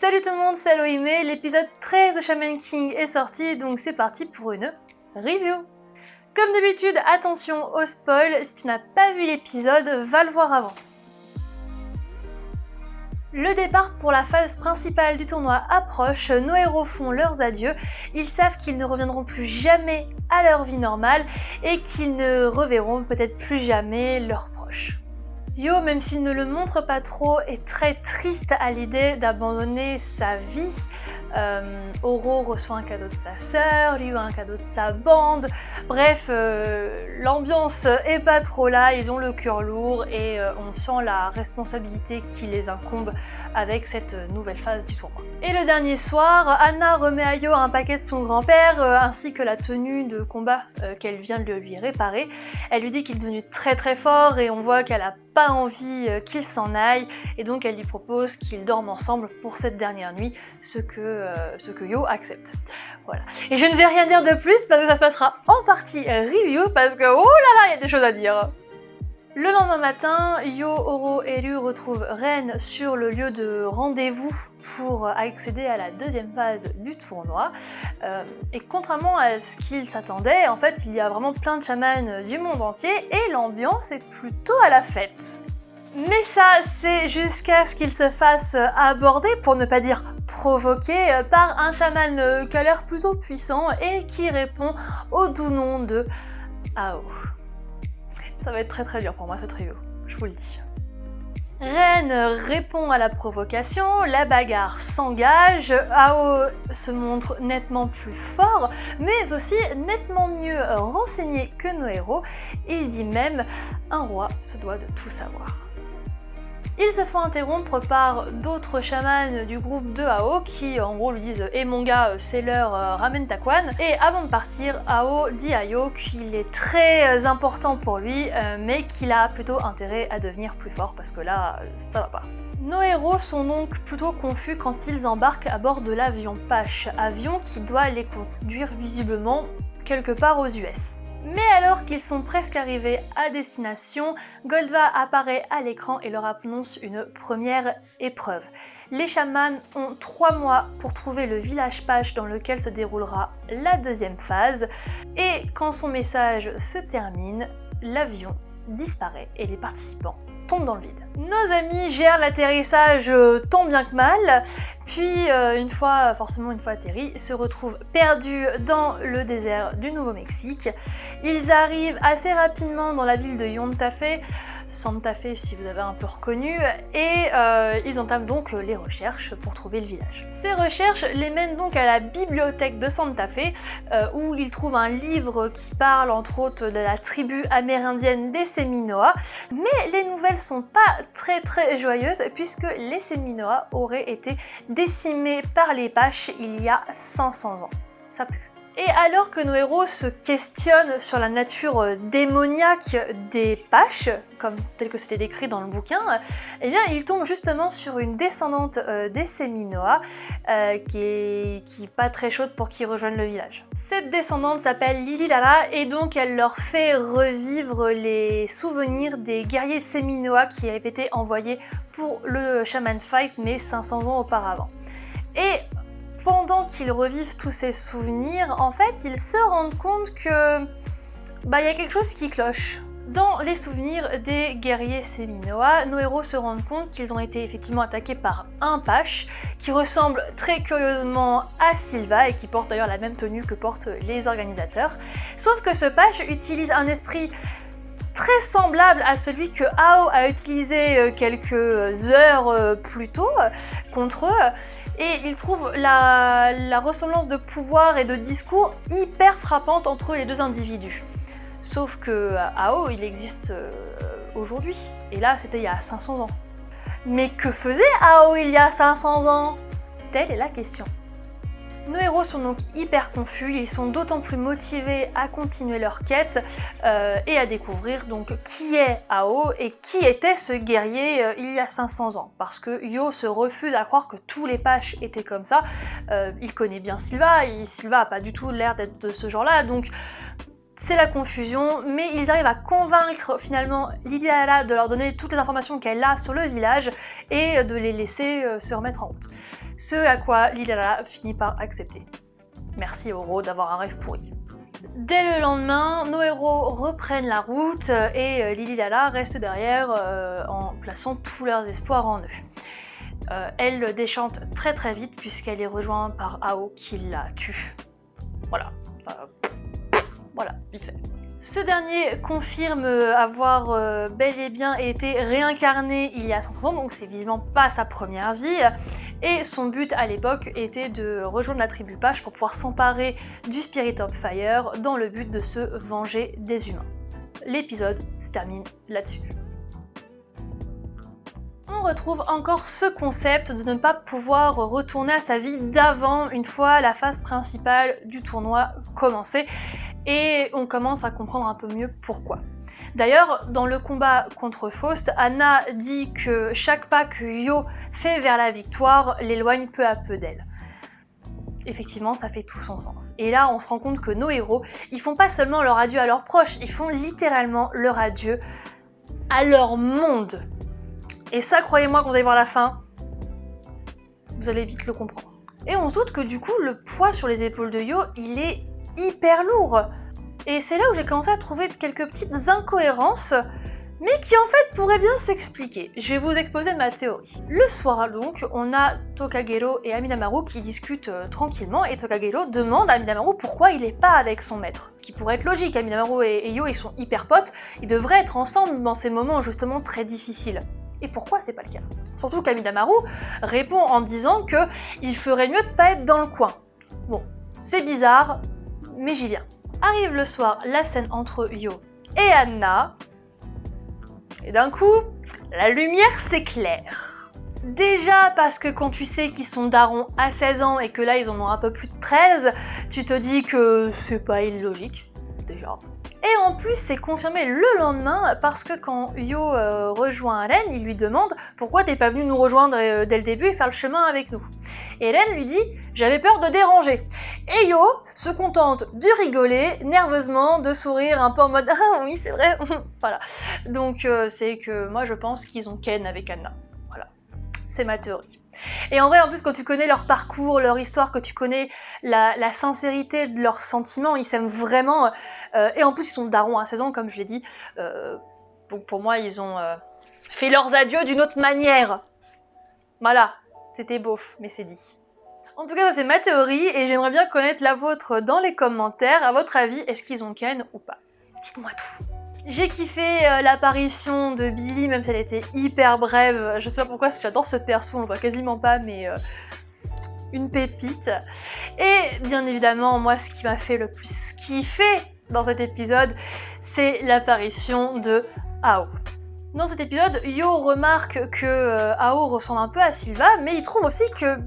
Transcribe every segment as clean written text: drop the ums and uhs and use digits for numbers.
Salut tout le monde, c'est Aloïmé, l'épisode 13 de Shaman King est sorti, donc c'est parti pour une review. Comme d'habitude, attention au spoil, si tu n'as pas vu l'épisode, va le voir avant. Le départ pour la phase principale du tournoi approche, nos héros font leurs adieux, ils savent qu'ils ne reviendront plus jamais à leur vie normale et qu'ils ne reverront peut-être plus jamais leurs proches. Yo, même s'il ne le montre pas trop, est très triste à l'idée d'abandonner sa vie. Oro reçoit un cadeau de sa sœur, Ryu a un cadeau de sa bande. Bref, l'ambiance est pas trop là, ils ont le cœur lourd et on sent la responsabilité qui les incombe avec cette nouvelle phase du tournoi. Et le dernier soir, Anna remet à Yo un paquet de son grand-père ainsi que la tenue de combat qu'elle vient de lui réparer. Elle lui dit qu'il est devenu très très fort et on voit qu'elle a pas envie qu'il s'en aille et donc elle lui propose qu'ils dorment ensemble pour cette dernière nuit, ce que Yo accepte. Voilà. Et je ne vais rien dire de plus parce que ça se passera en partie review parce que oh là là, il y a des choses à dire. Le lendemain matin, Yo, Oro et Ryu retrouvent Ren sur le lieu de rendez-vous pour accéder à la deuxième phase du tournoi. Et contrairement à ce qu'ils s'attendaient, en fait, il y a vraiment plein de chamans du monde entier et l'ambiance est plutôt à la fête. Mais ça, c'est jusqu'à ce qu'ils se fassent aborder, pour ne pas dire provoquer, par un chaman qui a l'air plutôt puissant et qui répond au doux nom de Ao. Ça va être très très dur pour moi cette review, je vous le dis. Ren répond à la provocation, la bagarre s'engage, Ao se montre nettement plus fort, mais aussi nettement mieux renseigné que nos héros. Il dit même « un roi se doit de tout savoir ». Ils se font interrompre par d'autres chamans du groupe de Ao qui en gros lui disent « Eh mon gars, c'est l'heure, ramène ta couane ». Et avant de partir, Ao dit à Yo qu'il est très important pour lui, mais qu'il a plutôt intérêt à devenir plus fort parce que là, ça va pas. Nos héros sont donc plutôt confus quand ils embarquent à bord de l'avion Pache, avion qui doit les conduire visiblement quelque part aux US. Mais alors qu'ils sont presque arrivés à destination, Goldva apparaît à l'écran et leur annonce une première épreuve. Les chamans ont 3 mois pour trouver le village Pache dans lequel se déroulera la deuxième phase. Et quand son message se termine, l'avion disparaît et les participants tombent dans le vide. Nos amis gèrent l'atterrissage tant bien que mal, puis une fois atterris, se retrouvent perdus dans le désert du Nouveau-Mexique. Ils arrivent assez rapidement dans la ville de Santa Fe si vous avez un peu reconnu, et ils entament donc les recherches pour trouver le village. Ces recherches les mènent donc à la bibliothèque de Santa Fe, où ils trouvent un livre qui parle entre autres de la tribu amérindienne des Séminoas, mais les nouvelles sont pas très joyeuses puisque les Séminoas auraient été décimés par les Paches il y a 500 ans. Ça pue. Et alors que nos héros se questionnent sur la nature démoniaque des Paches, tel que c'était décrit dans le bouquin, eh bien ils tombent justement sur une descendante des Séminoas qui est pas très chaude pour qu'ils rejoignent le village. Cette descendante s'appelle Lililala et donc elle leur fait revivre les souvenirs des guerriers Séminoas qui avaient été envoyés pour le Shaman Fight mais 500 ans auparavant. Et pendant qu'ils revivent tous ces souvenirs, en fait, ils se rendent compte que y a quelque chose qui cloche. Dans les souvenirs des guerriers Séminoas, nos héros se rendent compte qu'ils ont été effectivement attaqués par un Pache qui ressemble très curieusement à Silva et qui porte d'ailleurs la même tenue que portent les organisateurs. Sauf que ce Pache utilise un esprit très semblable à celui que Ao a utilisé quelques heures plus tôt contre eux. Et il trouve la ressemblance de pouvoir et de discours hyper frappante entre les deux individus. Sauf que Ao, il existe aujourd'hui. Et là, c'était il y a 500 ans. Mais que faisait Ao il y a 500 ans? Telle est la question. Nos héros sont donc hyper confus, ils sont d'autant plus motivés à continuer leur quête et à découvrir donc qui est Ao et qui était ce guerrier il y a 500 ans. Parce que Yo se refuse à croire que tous les Paches étaient comme ça. Il connaît bien Silva, et Silva a pas du tout l'air d'être de ce genre-là, donc c'est la confusion, mais ils arrivent à convaincre finalement Lililala de leur donner toutes les informations qu'elle a sur le village et de les laisser se remettre en route. Ce à quoi Liliala finit par accepter. Merci Oro d'avoir un rêve pourri. Dès le lendemain, nos héros reprennent la route et Liliala reste derrière en plaçant tous leurs espoirs en eux. Elle déchante très très vite puisqu'elle est rejointe par Ao qui la tue. Voilà, voilà, vite fait. Ce dernier confirme avoir bel et bien été réincarné il y a 500 ans, donc c'est visiblement pas sa première vie. Et son but à l'époque était de rejoindre la tribu Pache pour pouvoir s'emparer du Spirit of Fire dans le but de se venger des humains. L'épisode se termine là-dessus. On retrouve encore ce concept de ne pas pouvoir retourner à sa vie d'avant une fois la phase principale du tournoi commencée. Et on commence à comprendre un peu mieux pourquoi. D'ailleurs, dans le combat contre Faust, Anna dit que chaque pas que Yo fait vers la victoire l'éloigne peu à peu d'elle. Effectivement, ça fait tout son sens. Et là, on se rend compte que nos héros, ils font pas seulement leur adieu à leurs proches, ils font littéralement leur adieu à leur monde. Et ça, croyez-moi, quand vous allez voir la fin, vous allez vite le comprendre. Et on se doute que du coup, le poids sur les épaules de Yo, il est hyper lourd. Et c'est là où j'ai commencé à trouver quelques petites incohérences, mais qui en fait pourraient bien s'expliquer. Je vais vous exposer ma théorie. Le soir donc, on a Tokagero et Aminamaru qui discutent tranquillement, et Tokagero demande à Aminamaru pourquoi il n'est pas avec son maître. Ce qui pourrait être logique, Aminamaru et Yo ils sont hyper potes, ils devraient être ensemble dans ces moments justement très difficiles. Et pourquoi c'est pas le cas? Surtout qu'Aminamaru répond en disant que il ferait mieux de pas être dans le coin. Bon, c'est bizarre, mais j'y viens. Arrive le soir la scène entre Yo et Anna, et d'un coup, la lumière s'éclaire. Déjà parce que quand tu sais qu'ils sont darons à 16 ans et que là ils en ont un peu plus de 13, tu te dis que c'est pas illogique, déjà. Et en plus, c'est confirmé le lendemain parce que quand Yo rejoint Hélène, il lui demande pourquoi t'es pas venu nous rejoindre dès le début et faire le chemin avec nous. Et Hélène lui dit j'avais peur de déranger. Et Yo se contente de rigoler nerveusement, de sourire un peu en mode ah oui c'est vrai. Voilà. Donc c'est que moi je pense qu'ils ont ken avec Anna. Voilà. C'est ma théorie. Et en vrai, en plus, quand tu connais leur parcours, leur histoire, que tu connais la sincérité de leurs sentiments, ils s'aiment vraiment. Et en plus, ils sont darons à 16 ans, comme je l'ai dit. Donc pour moi, ils ont fait leurs adieux d'une autre manière. Voilà, c'était beauf, mais c'est dit. En tout cas, ça c'est ma théorie, et j'aimerais bien connaître la vôtre dans les commentaires. À votre avis, est-ce qu'ils ont ken ou pas? Dites-moi tout. J'ai kiffé l'apparition de Billy, même si elle était hyper brève. Je sais pas pourquoi, parce que j'adore ce perso, on le voit quasiment pas, mais une pépite. Et bien évidemment, moi, ce qui m'a fait le plus kiffer dans cet épisode, c'est l'apparition de Ao. Dans cet épisode, Yo remarque que Ao ressemble un peu à Silva, mais il trouve aussi que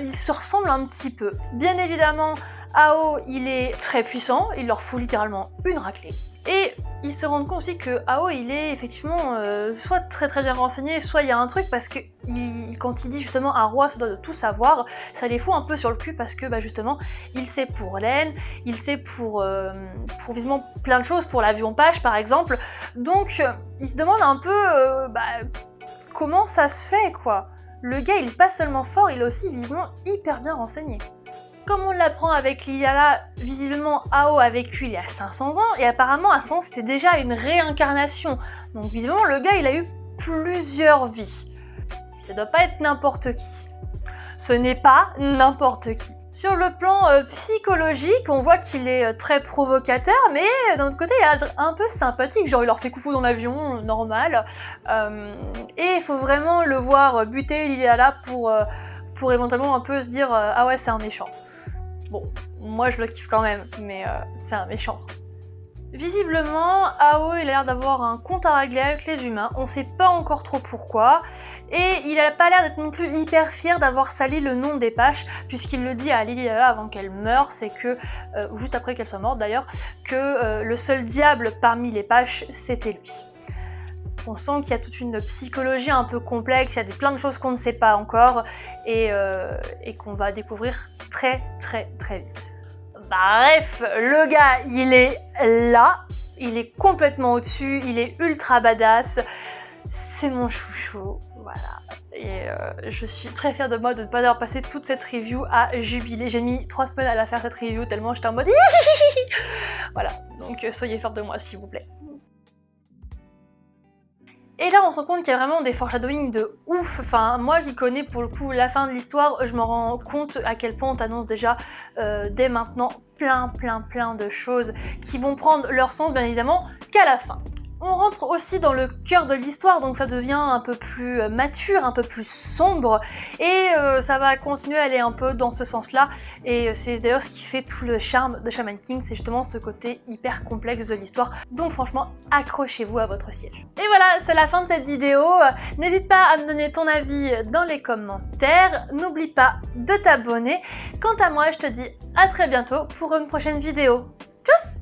il se ressemble un petit peu. Bien évidemment, Ao, il est très puissant, il leur fout littéralement une raclée. Et ils se rendent compte aussi que Ao, il est effectivement soit très très bien renseigné, soit il y a un truc parce que quand il dit justement un roi se doit de tout savoir, ça les fout un peu sur le cul parce que justement il sait pour Hélène, il sait pour visiblement plein de choses, pour l'avion Pache par exemple. Donc il se demande un peu comment ça se fait quoi. Le gars il est pas seulement fort, il est aussi visiblement hyper bien renseigné. Comme on l'apprend avec Liliala, visiblement Ao a vécu il y a 500 ans, et apparemment à 500 ans c'était déjà une réincarnation. Donc visiblement le gars il a eu plusieurs vies. Ça doit pas être n'importe qui. Ce n'est pas n'importe qui. Sur le plan psychologique, on voit qu'il est très provocateur, mais d'un autre côté il est un peu sympathique, genre il leur fait coucou dans l'avion, normal. Et il faut vraiment le voir buter Liliala pour éventuellement un peu se dire ah ouais c'est un méchant. Bon, moi je le kiffe quand même, mais c'est un méchant. Visiblement, Ao il a l'air d'avoir un compte à régler avec les humains, on sait pas encore trop pourquoi, et il a pas l'air d'être non plus hyper fier d'avoir sali le nom des Paches, puisqu'il le dit à Liliala avant qu'elle meure, c'est que, ou juste après qu'elle soit morte d'ailleurs, que le seul diable parmi les Paches c'était lui. On sent qu'il y a toute une psychologie un peu complexe, il y a plein de choses qu'on ne sait pas encore et qu'on va découvrir très très très vite. Bref, le gars il est là, il est complètement au-dessus, il est ultra badass, c'est mon chouchou, Voilà. Et je suis très fière de moi de ne pas avoir passé toute cette review à jubiler. J'ai mis 3 semaines à la faire cette review tellement j'étais en mode voilà, donc soyez fiers de moi s'il vous plaît. Et là on se rend compte qu'il y a vraiment des foreshadowing de ouf, enfin moi qui connais pour le coup la fin de l'histoire, je me rends compte à quel point on t'annonce déjà dès maintenant plein de choses qui vont prendre leur sens bien évidemment qu'à la fin. On rentre aussi dans le cœur de l'histoire, donc ça devient un peu plus mature, un peu plus sombre, et ça va continuer à aller un peu dans ce sens-là, et c'est d'ailleurs ce qui fait tout le charme de Shaman King, c'est justement ce côté hyper complexe de l'histoire, donc franchement, accrochez-vous à votre siège. Et voilà, c'est la fin de cette vidéo, n'hésite pas à me donner ton avis dans les commentaires, n'oublie pas de t'abonner, quant à moi, je te dis à très bientôt pour une prochaine vidéo. Tchuss!